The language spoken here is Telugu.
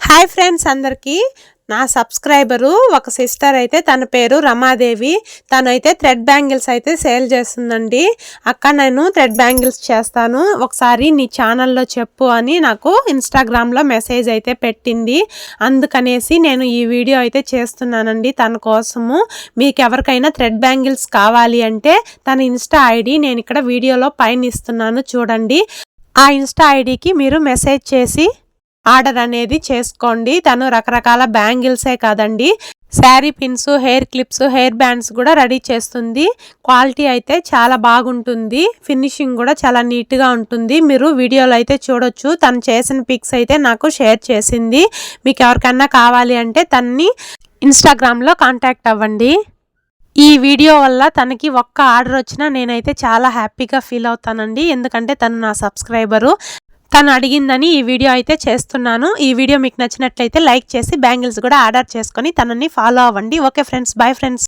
హాయ్ ఫ్రెండ్స్ అందరికీ నా సబ్స్క్రైబరు ఒక సిస్టర్ అయితే తన పేరు రమాదేవి తనైతే థ్రెడ్ బ్యాంగిల్స్ అయితే సేల్ చేస్తుందండి. అక్క నేను థ్రెడ్ బ్యాంగిల్స్ చేస్తాను ఒకసారి నీ ఛానల్లో చెప్పు అని నాకు ఇన్స్టాగ్రామ్లో మెసేజ్ అయితే పెట్టింది. అందుకనేసి నేను ఈ వీడియో అయితే చేస్తున్నానండి తన కోసము. మీకు ఎవరికైనా థ్రెడ్ బ్యాంగిల్స్ కావాలి అంటే తన ఇన్స్టా ఐడి నేను ఇక్కడ వీడియోలో పైన ఇస్తున్నాను చూడండి. ఆ ఇన్స్టా ఐడికి మీరు మెసేజ్ చేసి ఆర్డర్ అనేది చేసుకోండి. తను రకరకాల బ్యాంగిల్సే కాదండి sari pins, hair clips, hair bands కూడా రెడీ చేస్తుంది. క్వాలిటీ అయితే చాలా బాగుంటుంది. ఫినిషింగ్ కూడా చాలా నీట్గా ఉంటుంది. మీరు వీడియోలో అయితే చూడొచ్చు. తను చేసిన పిక్స్ అయితే నాకు షేర్ చేసింది. మీకు ఎవరికన్నా కావాలి అంటే తన్ని ఇన్స్టాగ్రామ్లో కాంటాక్ట్ అవ్వండి. ఈ వీడియో వల్ల తనకి ఒక్క ఆర్డర్ వచ్చినా నేనైతే చాలా హ్యాపీగా ఫీల్ అవుతానండి. ఎందుకంటే తను నా సబ్స్క్రైబరు. తను అడిగిందని ఈ వీడియో అయితే చేస్తున్నాను. ఈ వీడియో మీకు నచ్చినట్లయితే లైక్ చేసి బ్యాంగిల్స్ కూడా ఆర్డర్ చేసుకొని తనని ఫాలో అవ్వండి. Okay friends, bye friends.